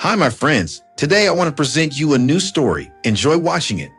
Hi, my friends. Today I want to present you a new story. Enjoy watching it.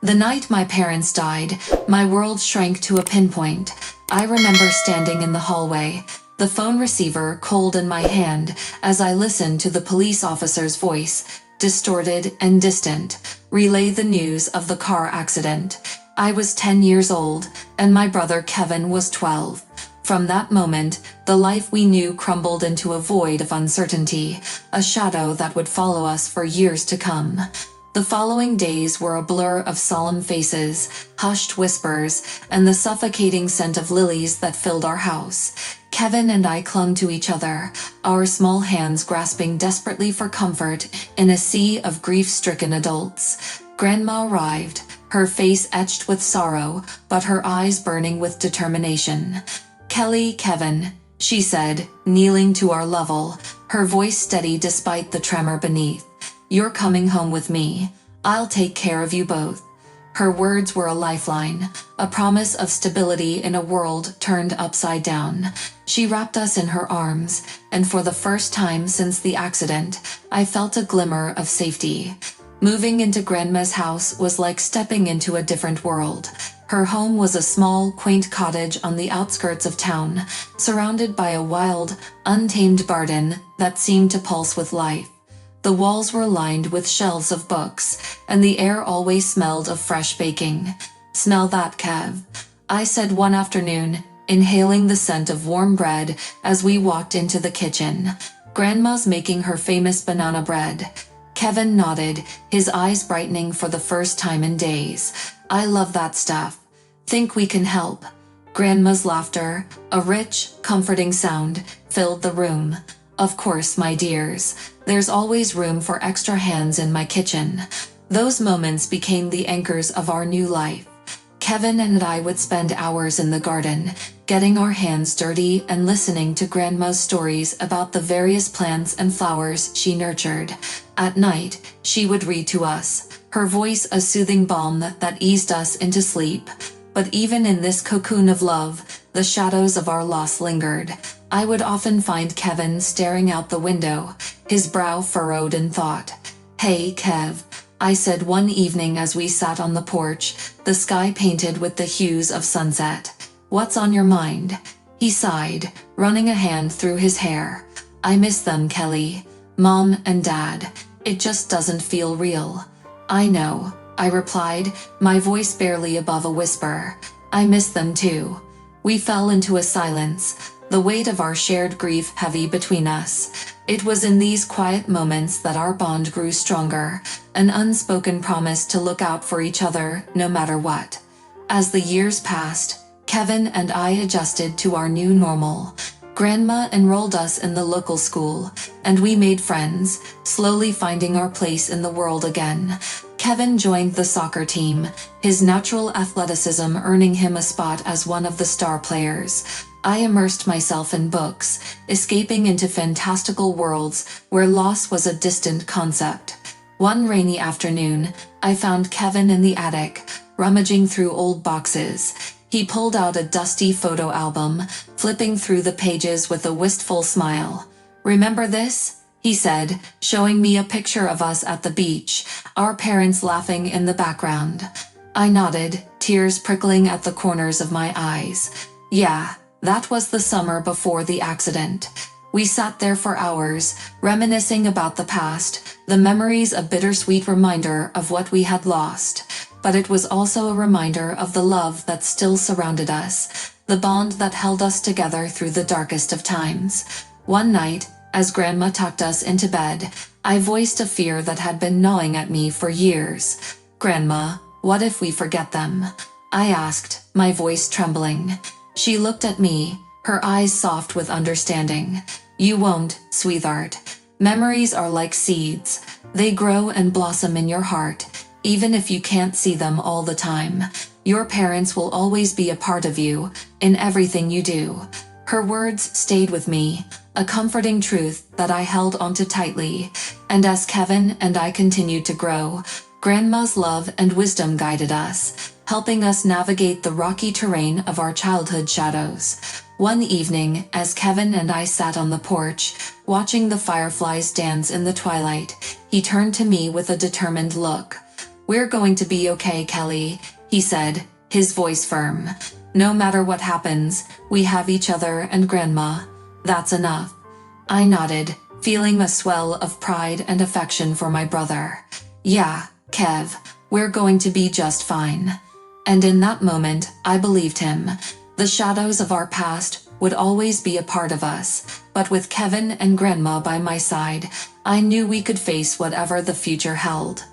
The night my parents died, my world shrank to a pinpoint. I remember standing in the hallway, the phone receiver cold in my hand, as I listened to the police officer's voice, distorted and distant, relay the news of the car accident. I was 10 years old, and my brother Kevin was 12. From that moment, the life we knew crumbled into a void of uncertainty, a shadow that would follow us for years to come. The following days were a blur of solemn faces, hushed whispers, and the suffocating scent of lilies that filled our house. Kevin and I clung to each other, our small hands grasping desperately for comfort in a sea of grief-stricken adults. Grandma arrived, her face etched with sorrow, but her eyes burning with determination. "Kelly, Kevin," she said, kneeling to our level, her voice steady despite the tremor beneath. "You're coming home with me. I'll take care of you both." Her words were a lifeline, a promise of stability in a world turned upside down. She wrapped us in her arms, and for the first time since the accident, I felt a glimmer of safety. Moving into Grandma's house was like stepping into a different world. Her home was a small, quaint cottage on the outskirts of town, surrounded by a wild, untamed garden that seemed to pulse with life. The walls were lined with shelves of books, and the air always smelled of fresh baking. "Smell that, Kev," I said one afternoon, inhaling the scent of warm bread as we walked into the kitchen. "Grandma's making her famous banana bread." Kevin nodded, his eyes brightening for the first time in days. "I love that stuff. Think we can help?" Grandma's laughter, a rich, comforting sound, filled the room. "Of course, my dears. There's always room for extra hands in my kitchen." Those moments became the anchors of our new life. Kevin and I would spend hours in the garden, getting our hands dirty and listening to Grandma's stories about the various plants and flowers she nurtured. At night, she would read to us, her voice a soothing balm that eased us into sleep. But even in this cocoon of love, the shadows of our loss lingered. I would often find Kevin staring out the window, his brow furrowed in thought. "Hey, Kev," I said one evening as we sat on the porch, the sky painted with the hues of sunset. "What's on your mind?" He sighed, running a hand through his hair. "I miss them, Kelly. Mom and Dad. It just doesn't feel real." "I know," I replied, my voice barely above a whisper. "I miss them too." We fell into a silence, the weight of our shared grief heavy between us. It was in these quiet moments that our bond grew stronger, an unspoken promise to look out for each other no matter what. As the years passed, Kevin and I adjusted to our new normal. Grandma enrolled us in the local school, and we made friends, slowly finding our place in the world again. Kevin joined the soccer team, his natural athleticism earning him a spot as one of the star players. I immersed myself in books, escaping into fantastical worlds where loss was a distant concept. One rainy afternoon, I found Kevin in the attic, rummaging through old boxes. He pulled out a dusty photo album, flipping through the pages with a wistful smile. "Remember this?" he said, showing me a picture of us at the beach, our parents laughing in the background. I nodded, tears prickling at the corners of my eyes. "Yeah, that was the summer before the accident." We sat there for hours, reminiscing about the past, the memories a bittersweet reminder of what we had lost. But it was also a reminder of the love that still surrounded us, the bond that held us together through the darkest of times. One night, as Grandma tucked us into bed, I voiced a fear that had been gnawing at me for years. "Grandma, what if we forget them?" I asked, my voice trembling. She looked at me, her eyes soft with understanding. "You won't, sweetheart. Memories are like seeds. They grow and blossom in your heart, even if you can't see them all the time. Your parents will always be a part of you, in everything you do." Her words stayed with me, a comforting truth that I held onto tightly, and as Kevin and I continued to grow, Grandma's love and wisdom guided us. helping us navigate the rocky terrain of our childhood shadows. One evening, as Kevin and I sat on the porch, watching the fireflies dance in the twilight, he turned to me with a determined look. "We're going to be okay, Kelly," he said, his voice firm. "No matter what happens, we have each other and Grandma. That's enough." I nodded, feeling a swell of pride and affection for my brother. "Yeah, Kev, we're going to be just fine." And in that moment, I believed him. The shadows of our past would always be a part of us, but with Kevin and Grandma by my side, I knew we could face whatever the future held.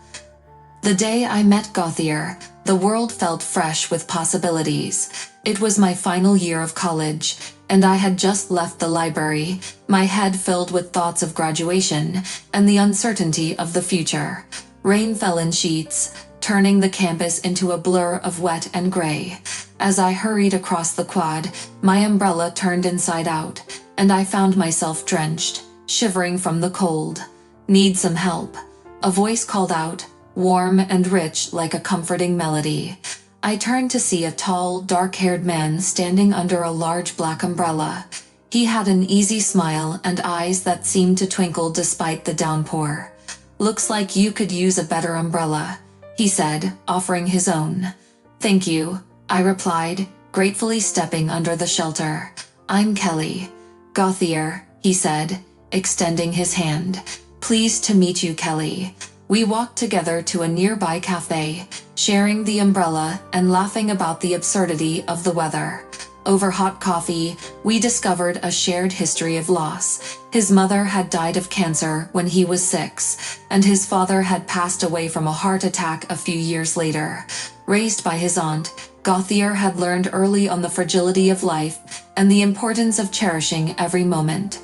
The day I met Gauthier, the world felt fresh with possibilities. It was my final year of college, and I had just left the library, my head filled with thoughts of graduation and the uncertainty of the future. Rain fell in sheets, turning the campus into a blur of wet and gray. As I hurried across the quad, my umbrella turned inside out, and I found myself drenched, shivering from the cold. "Need some help?" A voice called out, warm and rich like a comforting melody. I turned to see a tall, dark-haired man standing under a large black umbrella. He had an easy smile and eyes that seemed to twinkle despite the downpour. "Looks like you could use a better umbrella," he said, offering his own. "Thank you," I replied, gratefully stepping under the shelter. "I'm Kelly." "Gauthier," he said, extending his hand. "Pleased to meet you, Kelly." We walked together to a nearby cafe, sharing the umbrella and laughing about the absurdity of the weather. Over hot coffee, we discovered a shared history of loss. His mother had died of cancer when he was 6, and his father had passed away from a heart attack a few years later. Raised by his aunt, Gauthier had learned early on the fragility of life and the importance of cherishing every moment.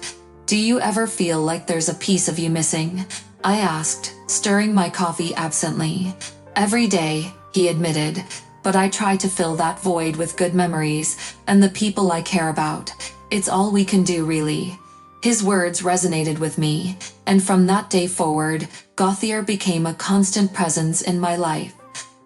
"Do you ever feel like there's a piece of you missing?" I asked, stirring my coffee absently. "Every day," he admitted, "but I try to fill that void with good memories and the people I care about. It's all we can do, really." His words resonated with me, and from that day forward, Gauthier became a constant presence in my life.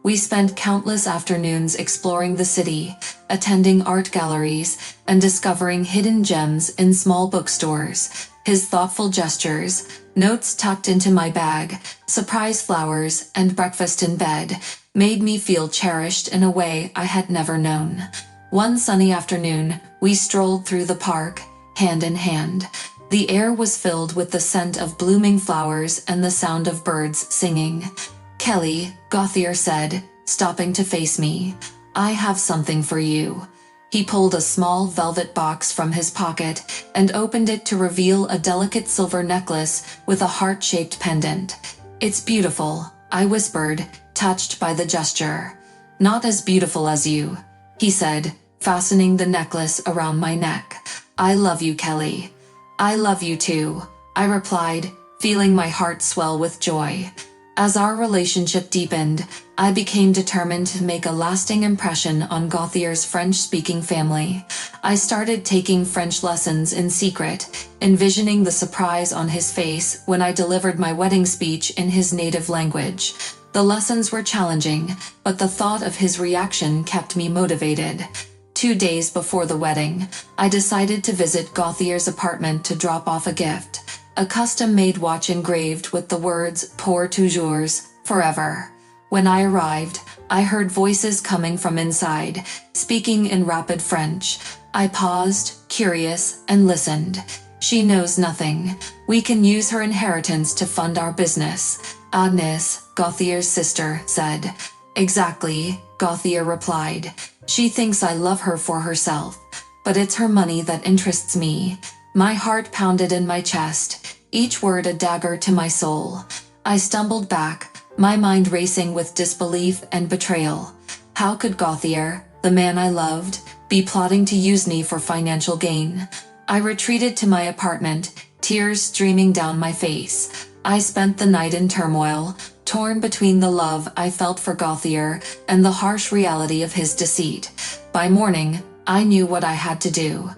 We spent countless afternoons exploring the city, attending art galleries, and discovering hidden gems in small bookstores. His thoughtful gestures, notes tucked into my bag, surprise flowers, and breakfast in bed made me feel cherished in a way I had never known. One sunny afternoon, we strolled through the park, hand in hand. The air was filled with the scent of blooming flowers and the sound of birds singing. "Kelly," Gauthier said, stopping to face me, "I have something for you." He pulled a small velvet box from his pocket and opened it to reveal a delicate silver necklace with a heart-shaped pendant. "It's beautiful," I whispered, touched by the gesture. "Not as beautiful as you," he said, fastening the necklace around my neck. "I love you, Kelly." "I love you too," I replied, feeling my heart swell with joy. As our relationship deepened, I became determined to make a lasting impression on Gauthier's French-speaking family. I started taking French lessons in secret, envisioning the surprise on his face when I delivered my wedding speech in his native language. The lessons were challenging, but the thought of his reaction kept me motivated. 2 days before the wedding, I decided to visit Gauthier's apartment to drop off a gift. A custom-made watch engraved with the words "Pour toujours," forever. When I arrived, I heard voices coming from inside, speaking in rapid French. I paused, curious, and listened. "She knows nothing. We can use her inheritance to fund our business," Agnes, Gauthier's sister, said. "Exactly," Gauthier replied. "She thinks I love her for herself, but it's her money that interests me." My heart pounded in my chest, each word a dagger to my soul. I stumbled back, my mind racing with disbelief and betrayal. How could Gauthier, the man I loved, be plotting to use me for financial gain? I retreated to my apartment, tears streaming down my face. I spent the night in turmoil, torn between the love I felt for Gauthier and the harsh reality of his deceit. By morning, I knew what I had to do.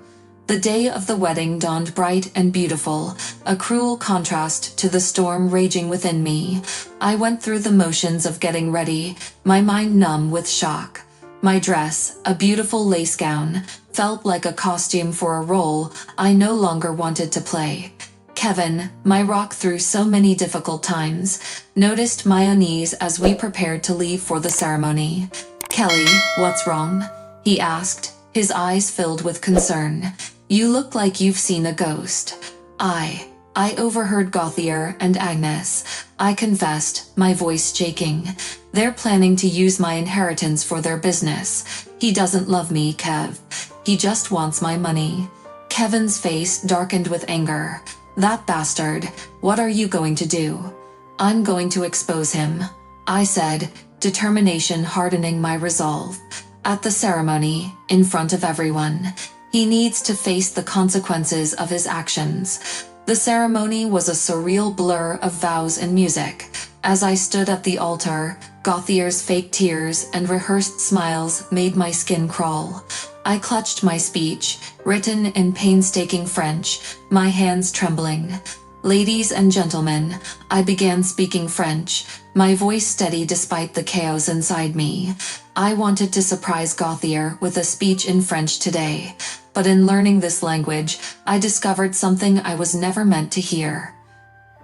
The day of the wedding dawned bright and beautiful, a cruel contrast to the storm raging within me. I went through the motions of getting ready, my mind numb with shock. My dress, a beautiful lace gown, felt like a costume for a role I no longer wanted to play. Kevin, my rock through so many difficult times, noticed my unease as we prepared to leave for the ceremony. "Kelly, what's wrong?" he asked, his eyes filled with concern. "You look like you've seen a ghost." I overheard Gauthier and Agnes. I confessed, my voice shaking. "They're planning to use my inheritance for their business. He doesn't love me, Kev. He just wants my money." Kevin's face darkened with anger. "That bastard, what are you going to do?" "I'm going to expose him," I said, determination hardening my resolve. "At the ceremony, in front of everyone. He needs to face the consequences of his actions." The ceremony was a surreal blur of vows and music. As I stood at the altar, Gauthier's fake tears and rehearsed smiles made my skin crawl. I clutched my speech, written in painstaking French, my hands trembling. "Ladies and gentlemen," I began speaking French, my voice steady despite the chaos inside me. I wanted to surprise Gauthier with a speech in French today, but in learning this language, I discovered something I was never meant to hear.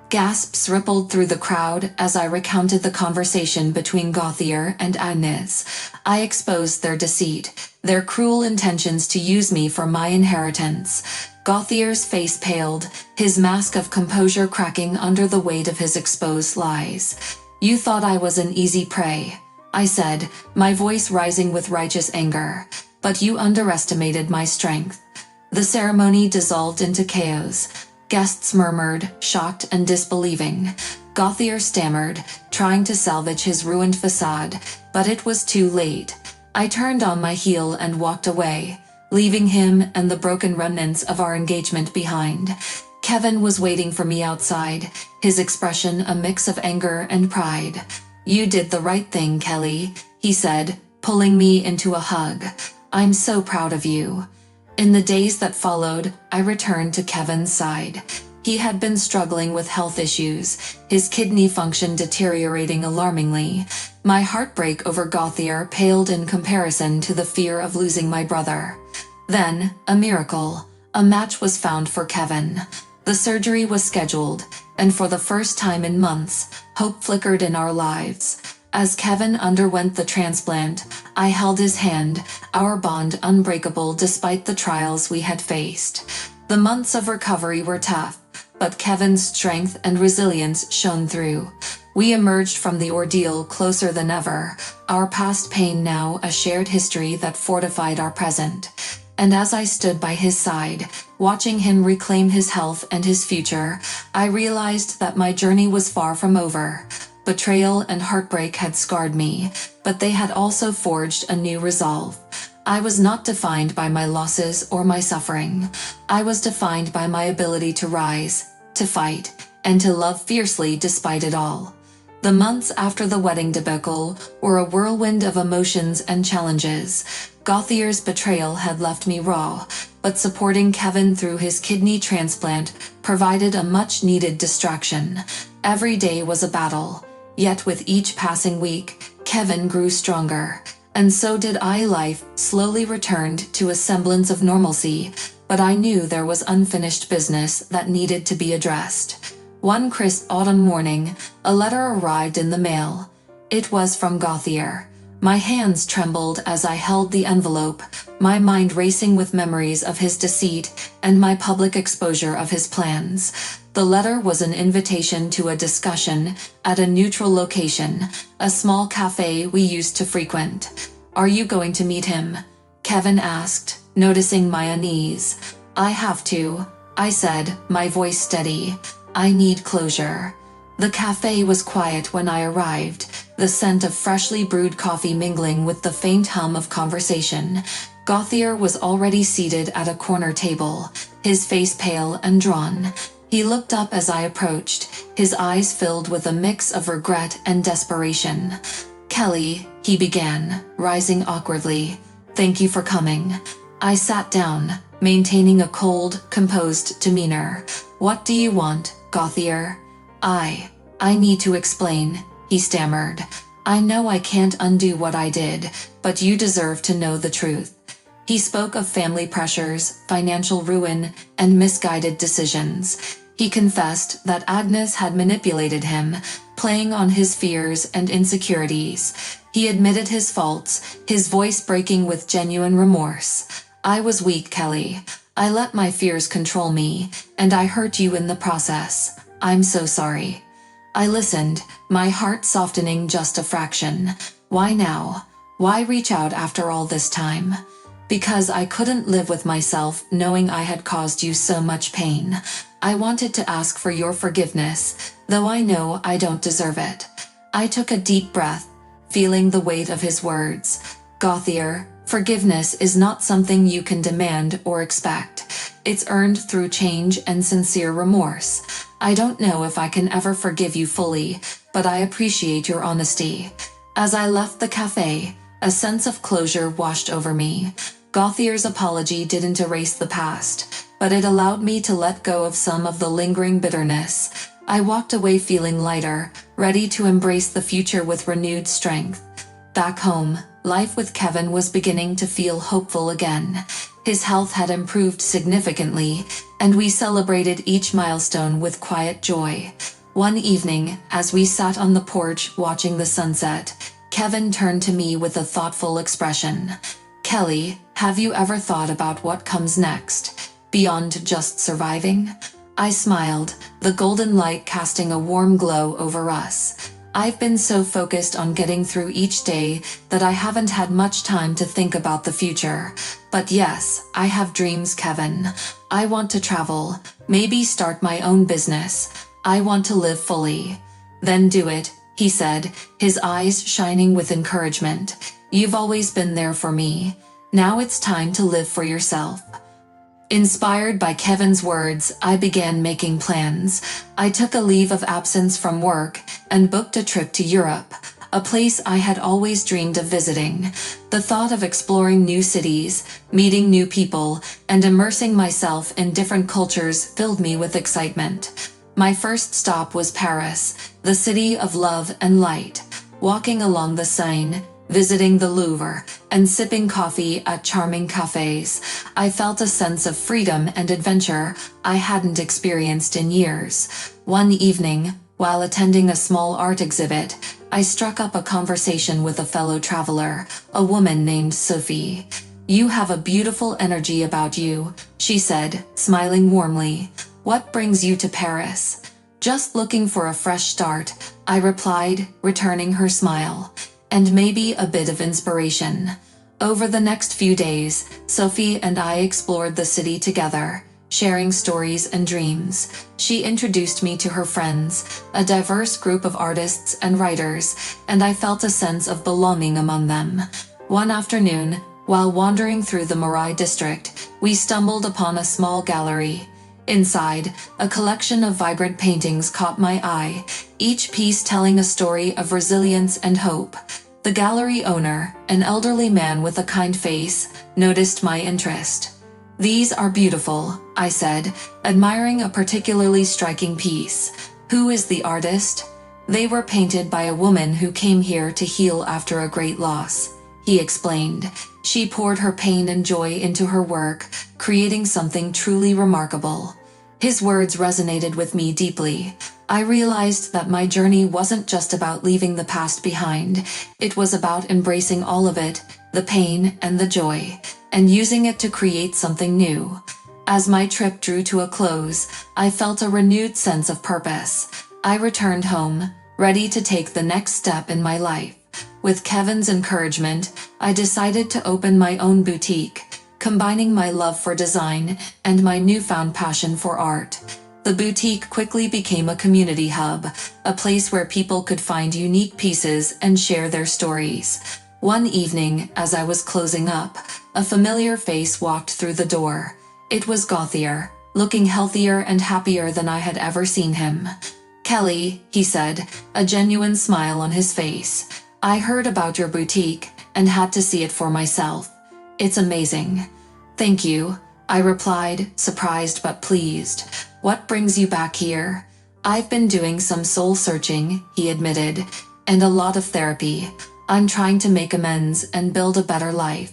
Gasps rippled through the crowd as I recounted the conversation between Gauthier and Agnes. I exposed their deceit, their cruel intentions to use me for my inheritance. Gauthier's face paled, his mask of composure cracking under the weight of his exposed lies. "You thought I was an easy prey," I said, my voice rising with righteous anger. "But you underestimated my strength." The ceremony dissolved into chaos. Guests murmured, shocked and disbelieving. Gauthier stammered, trying to salvage his ruined facade, but it was too late. I turned on my heel and walked away, leaving him and the broken remnants of our engagement behind. Kevin was waiting for me outside, his expression a mix of anger and pride. "You did the right thing, Kelly," he said, pulling me into a hug. "I'm so proud of you." In the days that followed, I returned to Kevin's side. He had been struggling with health issues, his kidney function deteriorating alarmingly. My heartbreak over Gauthier paled in comparison to the fear of losing my brother. Then, a miracle, a match was found for Kevin. The surgery was scheduled, and for the first time in months, hope flickered in our lives. As Kevin underwent the transplant, I held his hand, our bond unbreakable despite the trials we had faced. The months of recovery were tough, but Kevin's strength and resilience shone through. We emerged from the ordeal closer than ever, our past pain now a shared history that fortified our present. And as I stood by his side, watching him reclaim his health and his future, I realized that my journey was far from over. Betrayal and heartbreak had scarred me, but they had also forged a new resolve. I was not defined by my losses or my suffering. I was defined by my ability to rise, to fight, and to love fiercely despite it all. The months after the wedding debacle were a whirlwind of emotions and challenges. Gauthier's betrayal had left me raw, but supporting Kevin through his kidney transplant provided a much-needed distraction. Every day was a battle. Yet with each passing week, Kevin grew stronger, and so did I. Life slowly returned to a semblance of normalcy, but I knew there was unfinished business that needed to be addressed. One crisp autumn morning, a letter arrived in the mail. It was from Gauthier. My hands trembled as I held the envelope, my mind racing with memories of his deceit and my public exposure of his plans. The letter was an invitation to a discussion at a neutral location, a small cafe we used to frequent. "Are you going to meet him?" Kevin asked, noticing my unease. "I have to," I said, my voice steady. "I need closure." The cafe was quiet when I arrived, the scent of freshly brewed coffee mingling with the faint hum of conversation. Gauthier was already seated at a corner table, his face pale and drawn. He looked up as I approached, his eyes filled with a mix of regret and desperation. "Kelly," he began, rising awkwardly. "Thank you for coming." I sat down, maintaining a cold, composed demeanor. "What do you want, Gauthier?" I need to explain," he stammered. "I know I can't undo what I did, but you deserve to know the truth." He spoke of family pressures, financial ruin, and misguided decisions. He confessed that Agnes had manipulated him, playing on his fears and insecurities. He admitted his faults, his voice breaking with genuine remorse. "I was weak, Kelly. I let my fears control me, and I hurt you in the process. I'm so sorry." I listened, my heart softening just a fraction. Why now? Why reach out after all this time? Because I couldn't live with myself knowing I had caused you so much pain. I wanted to ask for your forgiveness, though I know I don't deserve it. I took a deep breath, feeling the weight of his words. "Gauthier, forgiveness is not something you can demand or expect. It's earned through change and sincere remorse. I don't know if I can ever forgive you fully, but I appreciate your honesty." As I left the cafe, a sense of closure washed over me. Gauthier's apology didn't erase the past, but it allowed me to let go of some of the lingering bitterness. I walked away feeling lighter, ready to embrace the future with renewed strength. Back home, life with Kevin was beginning to feel hopeful again. His health had improved significantly, and we celebrated each milestone with quiet joy. One evening, as we sat on the porch watching the sunset, Kevin turned to me with a thoughtful expression. "Kelly, have you ever thought about what comes next, beyond just surviving?" I smiled, the golden light casting a warm glow over us. "I've been so focused on getting through each day that I haven't had much time to think about the future. But yes, I have dreams, Kevin. I want to travel, maybe start my own business. I want to live fully." "Then do it," he said, his eyes shining with encouragement. "You've always been there for me. Now it's time to live for yourself." Inspired by Kevin's words, I began making plans. I took a leave of absence from work and booked a trip to Europe, a place I had always dreamed of visiting. The thought of exploring new cities, meeting new people, and immersing myself in different cultures filled me with excitement. My first stop was Paris, the city of love and light. Walking along the Seine, visiting the Louvre, and sipping coffee at charming cafes, I felt a sense of freedom and adventure I hadn't experienced in years. One evening, while attending a small art exhibit, I struck up a conversation with a fellow traveler, a woman named Sophie. "You have a beautiful energy about you," she said, smiling warmly. "What brings you to Paris?" "Just looking for a fresh start," I replied, returning her smile. "And maybe a bit of inspiration." Over the next few days, Sophie and I explored the city together, sharing stories and dreams. She introduced me to her friends, a diverse group of artists and writers, and I felt a sense of belonging among them. One afternoon, while wandering through the Marais district, we stumbled upon a small gallery. Inside, a collection of vibrant paintings caught my eye, each piece telling a story of resilience and hope. The gallery owner, an elderly man with a kind face, noticed my interest. "These are beautiful," I said, admiring a particularly striking piece. "Who is the artist?" "They were painted by a woman who came here to heal after a great loss," he explained. "She poured her pain and joy into her work, creating something truly remarkable." His words resonated with me deeply. I realized that my journey wasn't just about leaving the past behind. It was about embracing all of it, the pain and the joy, and using it to create something new. As my trip drew to a close, I felt a renewed sense of purpose. I returned home, ready to take the next step in my life. With Kevin's encouragement, I decided to open my own boutique, combining my love for design and my newfound passion for art. The boutique quickly became a community hub, a place where people could find unique pieces and share their stories. One evening, as I was closing up, a familiar face walked through the door. It was Gauthier, looking healthier and happier than I had ever seen him. "Kelly," he said, a genuine smile on his face. "I heard about your boutique and had to see it for myself. It's amazing." "Thank you," I replied, surprised but pleased. What brings you back here? I've been doing some soul searching, he admitted, and a lot of therapy. I'm trying to make amends and build a better life.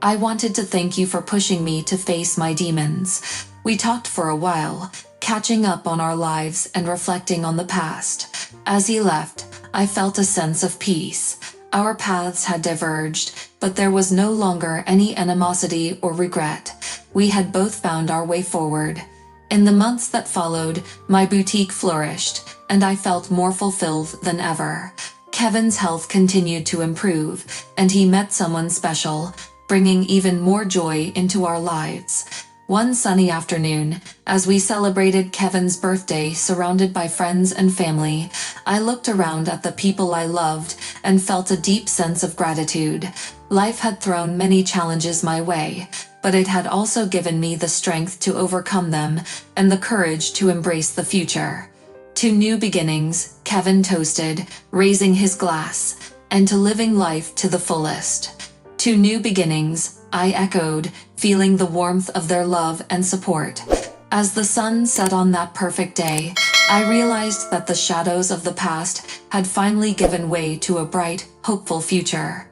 I wanted to thank you for pushing me to face my demons. We talked for a while, catching up on our lives and reflecting on the past. As he left, I felt a sense of peace. Our paths had diverged, but there was no longer any animosity or regret. We had both found our way forward. In the months that followed, my boutique flourished, and I felt more fulfilled than ever. Kevin's health continued to improve, and he met someone special, bringing even more joy into our lives. One sunny afternoon, as we celebrated Kevin's birthday surrounded by friends and family, I looked around at the people I loved and felt a deep sense of gratitude. Life had thrown many challenges my way, but it had also given me the strength to overcome them and the courage to embrace the future. To new beginnings, Kevin toasted, raising his glass, and to living life to the fullest. To new beginnings, I echoed, feeling the warmth of their love and support. As the sun set on that perfect day, I realized that the shadows of the past had finally given way to a bright, hopeful future.